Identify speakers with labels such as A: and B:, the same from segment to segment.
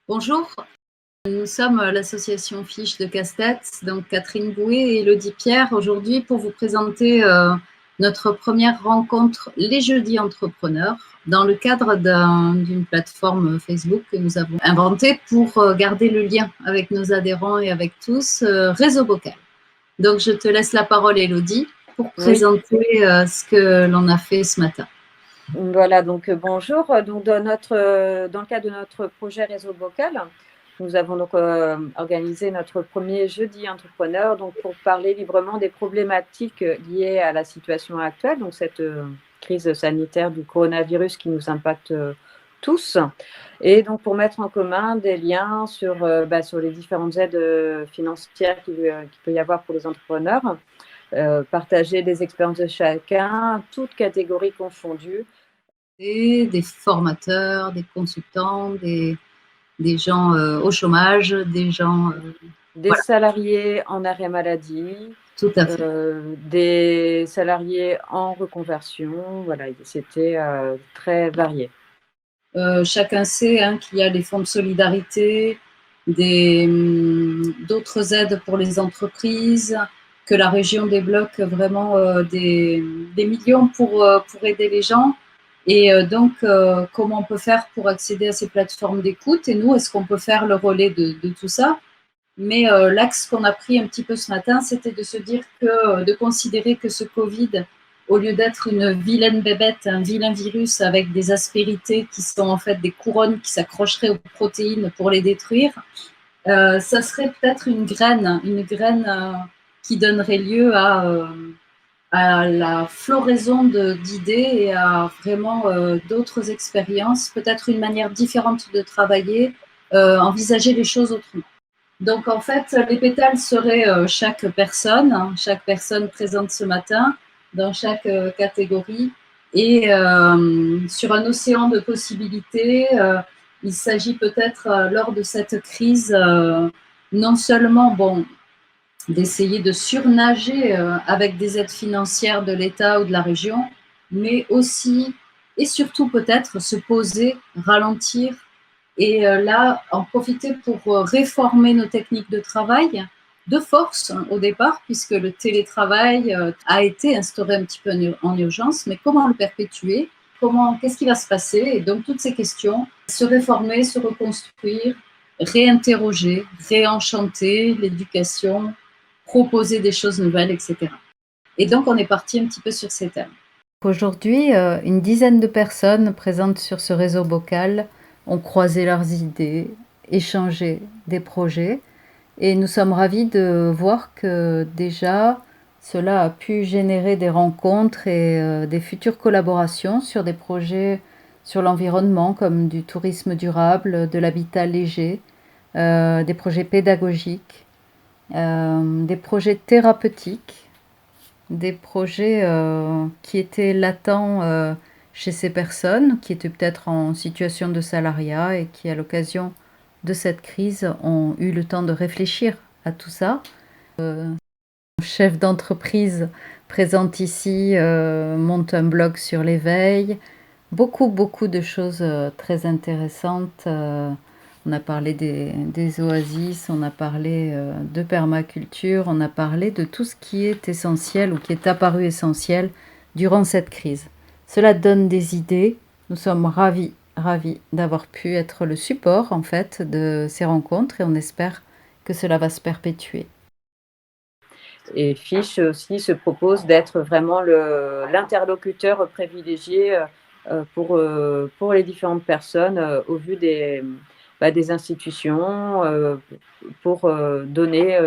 A: Bonjour, nous sommes l'association Fiche de Casse-Tête, donc Catherine Bouet et Elodie Pierre, aujourd'hui pour vous présenter notre première rencontre les jeudis entrepreneurs dans le cadre d'une plateforme Facebook que nous avons inventée pour garder le lien avec nos adhérents et avec tous, Réseau Bocal. Donc je te laisse la parole Elodie pour présenter ce que l'on a fait ce matin.
B: Voilà, donc bonjour. Donc dans le cadre de notre projet Réseau Bocal, nous avons donc organisé notre premier jeudi entrepreneur donc pour parler librement des problématiques liées à la situation actuelle, donc cette crise sanitaire du coronavirus qui nous impacte tous, et donc pour mettre en commun des liens sur les différentes aides financières qu'il peut y avoir pour les entrepreneurs, partager des expériences de chacun, toutes catégories confondues.
A: Des formateurs, des consultants, des gens au chômage, des gens…
B: des salariés en arrêt maladie,
A: tout à fait.
B: Des salariés en reconversion, voilà, c'était très varié.
A: Chacun sait qu'il y a les fonds de solidarité, d'autres aides pour les entreprises, que la région débloque vraiment des millions pour aider les gens. Et donc, comment on peut faire pour accéder à ces plateformes d'écoute? Et nous, est-ce qu'on peut faire le relais de tout ça? Mais l'axe qu'on a pris un petit peu ce matin, c'était de se dire que, de considérer que ce Covid, au lieu d'être une vilaine bébête, un vilain virus avec des aspérités qui sont en fait des couronnes qui s'accrocheraient aux protéines pour les détruire, ça serait peut-être une graine qui donnerait lieu à la floraison d'idées et à vraiment d'autres expériences, peut-être une manière différente de travailler, envisager les choses autrement. Donc, en fait, les pétales seraient chaque personne présente ce matin dans chaque catégorie. Et sur un océan de possibilités, il s'agit peut-être, lors de cette crise, non seulement d'essayer de surnager avec des aides financières de l'État ou de la région, mais aussi et surtout peut-être se poser, ralentir, et là, en profiter pour réformer nos techniques de travail de force au départ, puisque le télétravail a été instauré un petit peu en urgence, mais comment le perpétuer? Qu'est-ce qui va se passer? Et donc, toutes ces questions, se réformer, se reconstruire, réinterroger, réenchanter l'éducation, proposer des choses nouvelles, etc. Et donc, on est parti un petit peu sur ces thèmes.
C: Aujourd'hui, une dizaine de personnes présentes sur ce réseau Bocal ont croisé leurs idées, échangé des projets, et nous sommes ravis de voir que déjà cela a pu générer des rencontres et des futures collaborations sur des projets sur l'environnement comme du tourisme durable, de l'habitat léger, des projets pédagogiques, des projets thérapeutiques, des projets qui étaient latents chez ces personnes, qui étaient peut-être en situation de salariat et qui, à l'occasion de cette crise, ont eu le temps de réfléchir à tout ça. Chef d'entreprise présente ici monte un blog sur l'éveil. Beaucoup de choses très intéressantes. On a parlé des oasis, on a parlé de permaculture, on a parlé de tout ce qui est essentiel ou qui est apparu essentiel durant cette crise. Cela donne des idées. Nous sommes ravis d'avoir pu être le support en fait de ces rencontres et on espère que cela va se perpétuer.
B: Et Fiche aussi se propose d'être vraiment l'interlocuteur privilégié pour les différentes personnes au vu des institutions, pour donner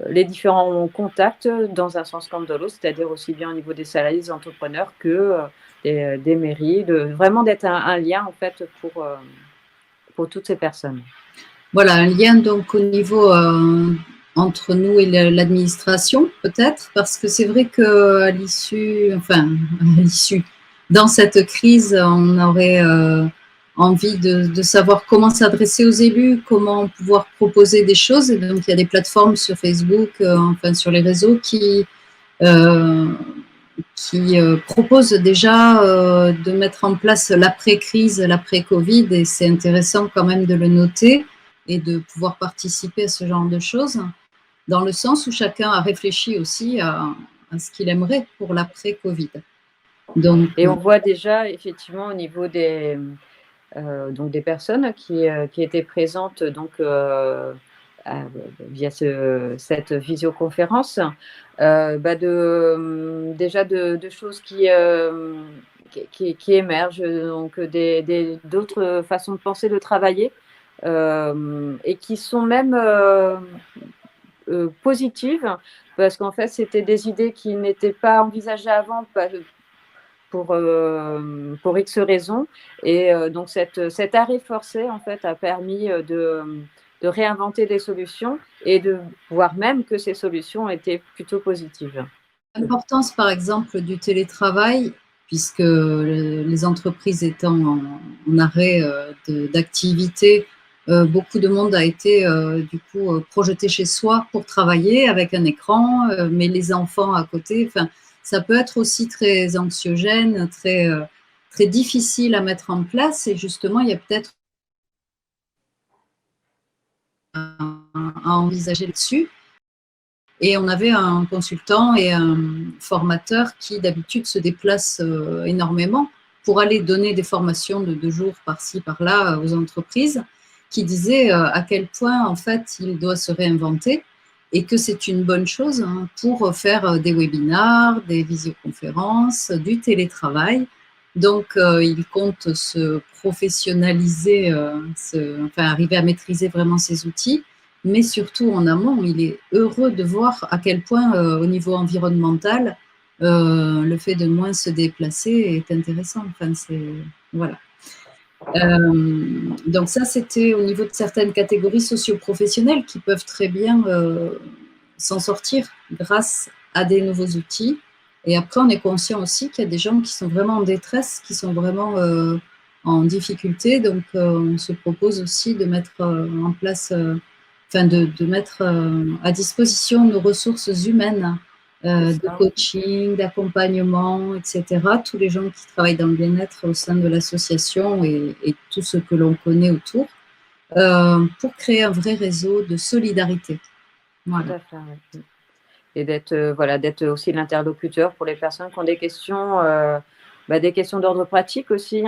B: les différents contacts dans un sens comme dans l'autre, c'est-à-dire aussi bien au niveau des salariés, des entrepreneurs que des mairies, vraiment d'être un lien en fait pour toutes ces personnes.
A: Voilà, un lien donc au niveau entre nous et l'administration peut-être, parce que c'est vrai qu'à l'issue, dans cette crise, on aurait envie de savoir comment s'adresser aux élus, comment pouvoir proposer des choses. Et donc, il y a des plateformes sur Facebook, sur les réseaux qui qui propose déjà de mettre en place l'après-crise, l'après-Covid, et c'est intéressant quand même de le noter et de pouvoir participer à ce genre de choses, dans le sens où chacun a réfléchi aussi à ce qu'il aimerait pour l'après-Covid.
B: Donc, et on voit déjà effectivement au niveau donc des personnes qui étaient présentes donc, via cette visioconférence, déjà de choses qui émergent, donc d'autres façons de penser, de travailler, et qui sont même positives, parce qu'en fait, c'était des idées qui n'étaient pas envisagées avant pour X raisons. Et donc, cet arrêt forcé, en fait, a permis de réinventer des solutions et de voir même que ces solutions étaient plutôt positives.
A: L'importance, par exemple, du télétravail, puisque les entreprises étant en arrêt d'activité, beaucoup de monde a été du coup projeté chez soi pour travailler avec un écran, mais les enfants à côté, enfin, ça peut être aussi très anxiogène, très difficile à mettre en place, et justement, il y a peut-être à envisager là-dessus. Et on avait un consultant et un formateur qui d'habitude se déplacent énormément pour aller donner des formations de 2 jours par-ci, par-là aux entreprises, qui disaient à quel point en fait il doit se réinventer et que c'est une bonne chose pour faire des webinars, des visioconférences, du télétravail. Donc il compte se professionnaliser, enfin arriver à maîtriser vraiment ces outils. Mais surtout en amont, il est heureux de voir à quel point, au niveau environnemental, le fait de moins se déplacer est intéressant. Enfin, voilà. Donc ça, c'était au niveau de certaines catégories socio-professionnelles qui peuvent très bien s'en sortir grâce à des nouveaux outils. Et après, on est conscient aussi qu'il y a des gens qui sont vraiment en détresse, qui sont vraiment en difficulté. Donc, on se propose aussi de mettre en place de mettre à disposition nos ressources humaines de coaching, d'accompagnement, etc. Tous les gens qui travaillent dans le bien-être au sein de l'association et tout ce que l'on connaît autour, pour créer un vrai réseau de solidarité. Voilà.
B: Tout à fait, oui. Et d'être aussi l'interlocuteur pour les personnes qui ont des questions d'ordre pratique aussi,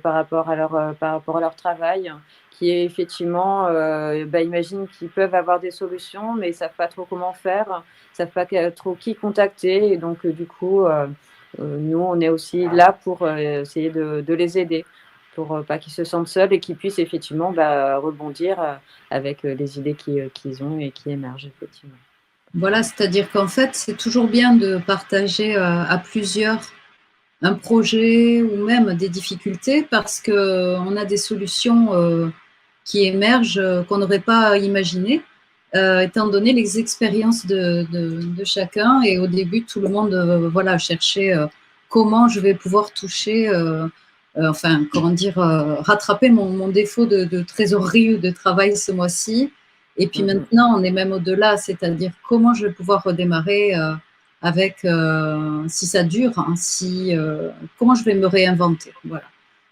B: par rapport à leur travail, qui est effectivement, imagine qu'ils peuvent avoir des solutions, mais ils ne savent pas trop comment faire, ils ne savent pas trop qui contacter. Et donc, du coup, nous, on est aussi là pour essayer de les aider, pour pas qu'ils se sentent seuls et qu'ils puissent effectivement rebondir avec les idées qu'ils ont et qui émergent, effectivement.
A: Voilà, c'est-à-dire qu'en fait, c'est toujours bien de partager à plusieurs un projet ou même des difficultés parce qu'on a des solutions qui émergent qu'on n'aurait pas imaginées, étant donné les expériences de chacun. Et au début, tout le monde cherchait comment je vais pouvoir toucher, rattraper mon défaut de trésorerie ou de travail ce mois-ci. Et puis maintenant, on est même au-delà, c'est-à-dire comment je vais pouvoir redémarrer avec, si ça dure, comment je vais me réinventer. Voilà.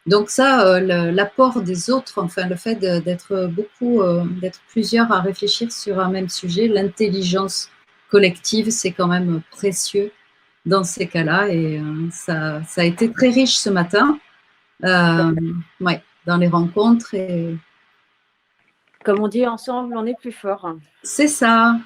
A: Donc ça, l'apport des autres, enfin le fait d'être d'être plusieurs à réfléchir sur un même sujet, l'intelligence collective, c'est quand même précieux dans ces cas-là. Et ça a été très riche ce matin, dans les rencontres. Et
B: comme on dit, ensemble, on est plus fort.
A: C'est ça.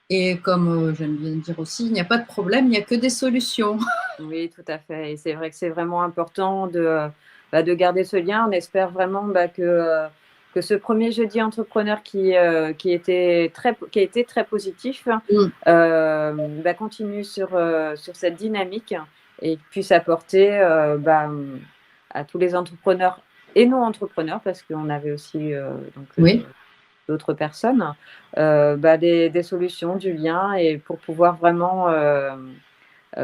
A: Et comme j'aime bien dire aussi, il n'y a pas de problème, il n'y a que des solutions.
B: Oui, tout à fait. Et c'est vrai que c'est vraiment important de garder ce lien. On espère vraiment que ce premier jeudi entrepreneur qui a été très positif continue sur cette dynamique et puisse apporter à tous les entrepreneurs et non-entrepreneurs, parce qu'on avait aussi d'autres personnes, des solutions, du lien, et pour pouvoir vraiment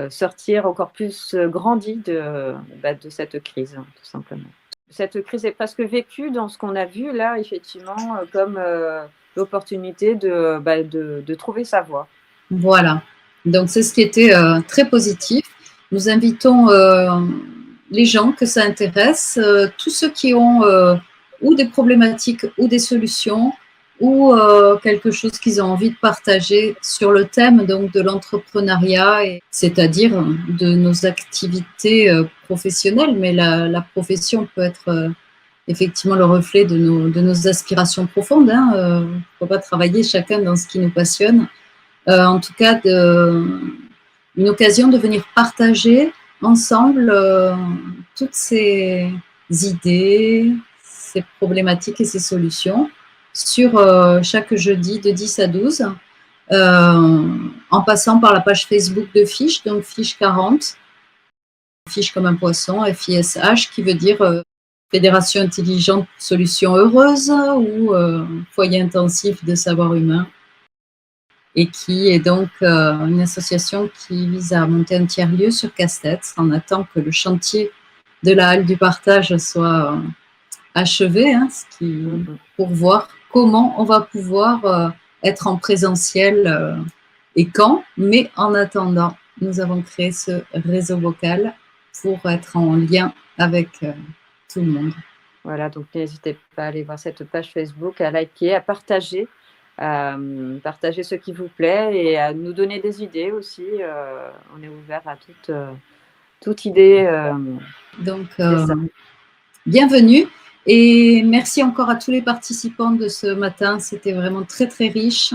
B: sortir encore plus grandi de cette crise, tout simplement. Cette crise est presque vécue dans ce qu'on a vu là, effectivement, comme l'opportunité de trouver sa voie.
A: Voilà. Donc, c'est ce qui était très positif. nous invitons les gens que ça intéresse, tous ceux qui ont ou des problématiques ou des solutions ou quelque chose qu'ils ont envie de partager sur le thème donc de l'entrepreneuriat, c'est-à-dire de nos activités professionnelles, mais la profession peut être effectivement le reflet de nos aspirations profondes. Il ne faut pas travailler chacun dans ce qui nous passionne. En tout cas, une occasion de venir partager ensemble toutes ces idées, ces problématiques et ces solutions sur chaque jeudi de 10 à 12, en passant par la page Facebook de Fiche, donc Fiche 40, Fiche comme un poisson, FISH, qui veut dire Fédération intelligente solutions heureuses ou foyer intensif de savoir humain, et qui est donc une association qui vise à monter un tiers-lieu sur Casse-Tête en attendant que le chantier de la halle du partage soit achevé, pour voir comment on va pouvoir être en présentiel et quand. Mais en attendant, nous avons créé ce réseau vocal pour être en lien avec tout le monde.
B: Voilà, donc n'hésitez pas à aller voir cette page Facebook, à liker, à partager ce qui vous plaît et à nous donner des idées aussi. On est ouvert à toute idée.
A: Donc, bienvenue et merci encore à tous les participants de ce matin. C'était vraiment très, très riche.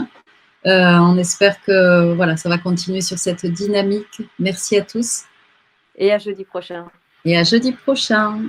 A: On espère que voilà, ça va continuer sur cette dynamique. Merci à tous.
B: Et à jeudi prochain.
A: Et à jeudi prochain.